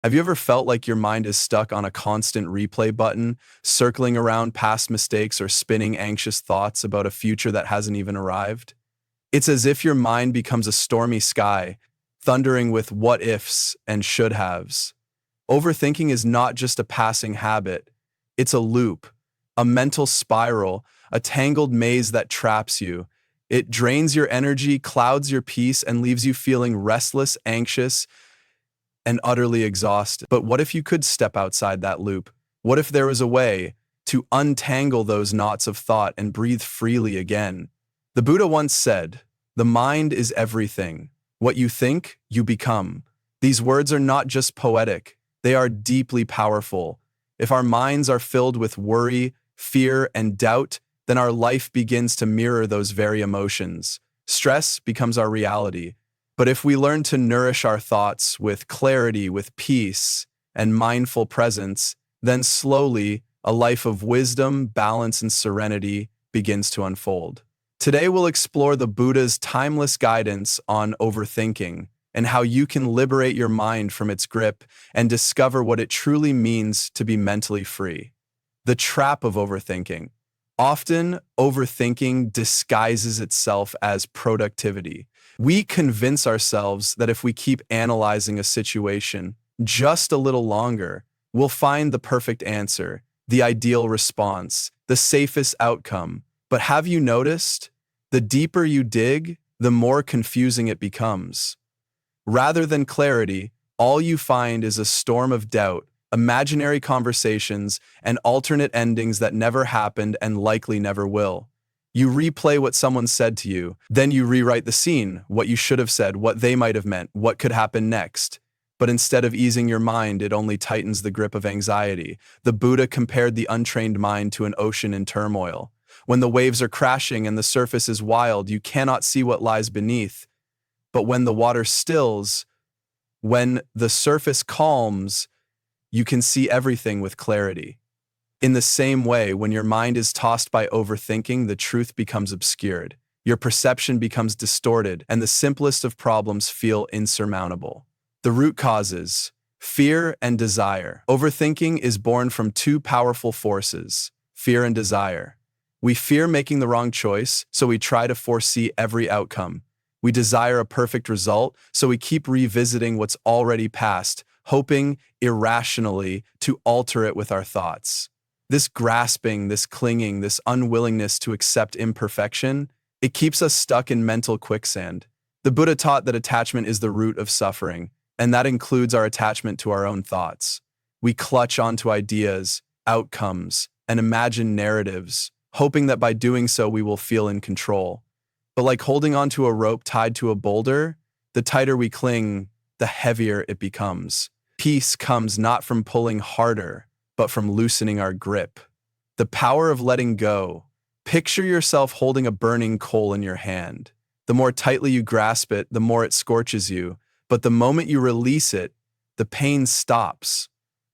Have you ever felt like your mind is stuck on a constant replay button, circling around past mistakes or spinning anxious thoughts about a future that hasn't even arrived? It's as if your mind becomes a stormy sky, thundering with what ifs and should haves. Overthinking is not just a passing habit, it's a loop, a mental spiral, a tangled maze that traps you. It drains your energy, clouds your peace, and leaves you feeling restless, anxious, and utterly exhausted. But what if you could step outside that loop? What if there was a way to untangle those knots of thought and breathe freely again? The Buddha once said, "The mind is everything. What you think, you become." These words are not just poetic, they are deeply powerful. If our minds are filled with worry, fear, and doubt, then our life begins to mirror those very emotions. Stress becomes our reality. But if we learn to nourish our thoughts with clarity, with peace, and mindful presence, then slowly a life of wisdom, balance, and serenity begins to unfold. Today we'll explore the Buddha's timeless guidance on overthinking and how you can liberate your mind from its grip and discover what it truly means to be mentally free. The trap of overthinking. Often, overthinking disguises itself as productivity. We convince ourselves that if we keep analyzing a situation just a little longer, we'll find the perfect answer, the ideal response, the safest outcome. But have you noticed? The deeper you dig, the more confusing it becomes. Rather than clarity, all you find is a storm of doubt, imaginary conversations, and alternate endings that never happened and likely never will. You replay what someone said to you, then you rewrite the scene, what you should have said, what they might have meant, what could happen next. But instead of easing your mind, it only tightens the grip of anxiety. The Buddha compared the untrained mind to an ocean in turmoil. When the waves are crashing and the surface is wild, you cannot see what lies beneath. But when the water stills, when the surface calms, you can see everything with clarity. In the same way, when your mind is tossed by overthinking, the truth becomes obscured. Your perception becomes distorted, and the simplest of problems feel insurmountable. The root causes: fear and desire. Overthinking is born from two powerful forces: fear and desire. We fear making the wrong choice, so we try to foresee every outcome. We desire a perfect result, so we keep revisiting what's already passed, hoping irrationally to alter it with our thoughts. This grasping, this clinging, this unwillingness to accept imperfection, it keeps us stuck in mental quicksand. The Buddha taught that attachment is the root of suffering, and that includes our attachment to our own thoughts. We clutch onto ideas, outcomes, and imagine narratives, hoping that by doing so we will feel in control. But like holding onto a rope tied to a boulder, the tighter we cling, the heavier it becomes. Peace comes not from pulling harder, but from loosening our grip. The power of letting go. Picture yourself holding a burning coal in your hand. The more tightly you grasp it, the more it scorches you. But the moment you release it, the pain stops.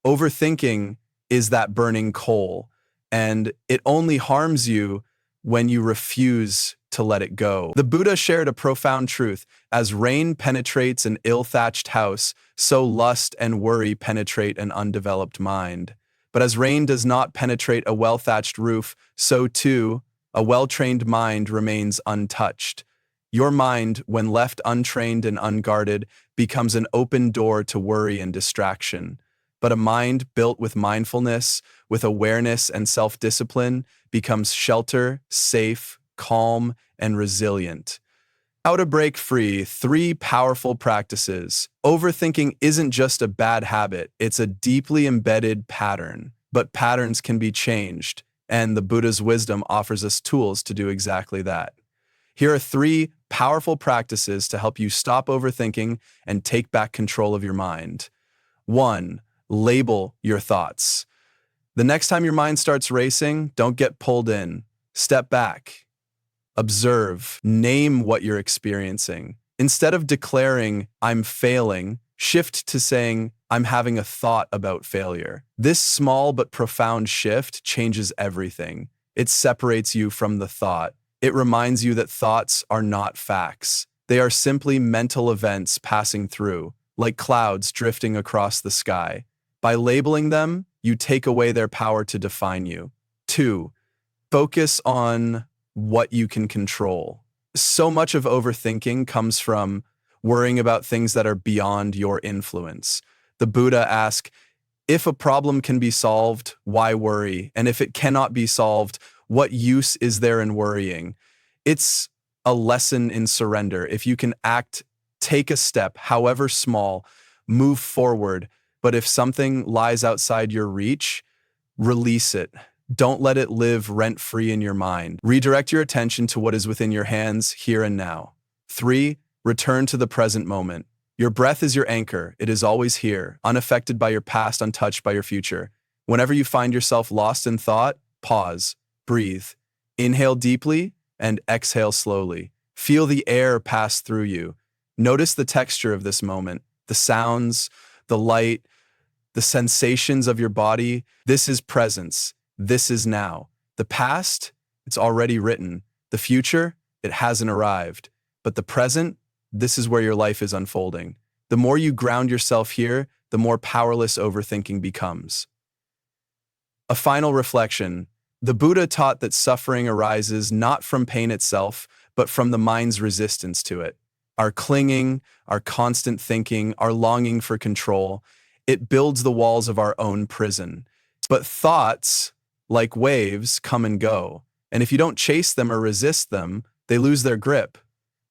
Overthinking is that burning coal, and it only harms you when you refuse to let it go. The Buddha shared a profound truth: as rain penetrates an ill-thatched house, so lust and worry penetrate an undeveloped mind. But as rain does not penetrate a well-thatched roof, so too, a well-trained mind remains untouched. Your mind, when left untrained and unguarded, becomes an open door to worry and distraction. But a mind built with mindfulness, with awareness and self-discipline, becomes shelter, safe, calm, and resilient. How to break free: 3 powerful practices. Overthinking isn't just a bad habit, it's a deeply embedded pattern. But patterns can be changed, and the Buddha's wisdom offers us tools to do exactly that. Here are 3 powerful practices to help you stop overthinking and take back control of your mind. 1. Label your thoughts. The next time your mind starts racing, don't get pulled in. Step back. Observe. Name what you're experiencing. Instead of declaring, "I'm failing," shift to saying, "I'm having a thought about failure." This small but profound shift changes everything. It separates you from the thought. It reminds you that thoughts are not facts. They are simply mental events passing through. like clouds drifting across the sky. By labeling them, you take away their power to define you. 2. Focus on what you can control. So much of overthinking comes from worrying about things that are beyond your influence. The Buddha asked, if a problem can be solved, why worry? And if it cannot be solved, what use is there in worrying? It's a lesson in surrender. If you can act, take a step, however small, move forward. But if something lies outside your reach, release it. Don't let it live rent-free in your mind. Redirect your attention to what is within your hands here and now. 3. Return to the present moment. Your breath is your anchor. It is always here, unaffected by your past, untouched by your future. Whenever you find yourself lost in thought, pause, breathe. Inhale deeply and exhale slowly. Feel the air pass through you. Notice the texture of this moment, the sounds, the light, the sensations of your body. This is presence. This is now. The past, it's already written. The future, it hasn't arrived. But the present, this is where your life is unfolding. The more you ground yourself here, the more powerless overthinking becomes. A final reflection. The Buddha taught that suffering arises not from pain itself, but from the mind's resistance to it. Our clinging, our constant thinking, our longing for control, it builds the walls of our own prison. But thoughts, like waves, come and go. And if you don't chase them or resist them, they lose their grip.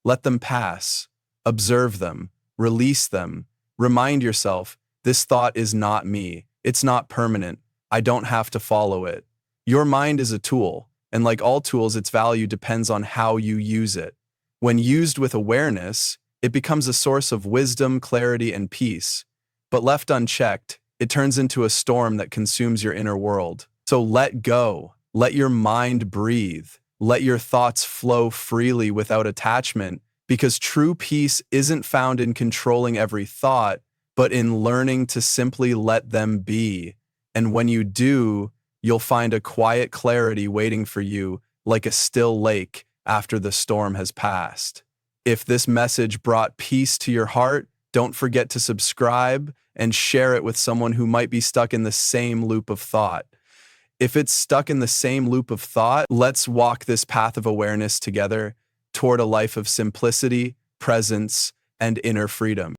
Let them pass. Observe them. Release them. Remind yourself, this thought is not me. It's not permanent. I don't have to follow it. Your mind is a tool, and like all tools, its value depends on how you use it. When used with awareness, it becomes a source of wisdom, clarity, and peace. But left unchecked, it turns into a storm that consumes your inner world. So let go. Let your mind breathe. Let your thoughts flow freely without attachment, because true peace isn't found in controlling every thought, but in learning to simply let them be. And when you do, you'll find a quiet clarity waiting for you, like a still lake after the storm has passed. If this message brought peace to your heart, don't forget to subscribe and share it with someone who might be stuck in the same loop of thought. If it's stuck in the same loop of thought, let's walk this path of awareness together toward a life of simplicity, presence, and inner freedom.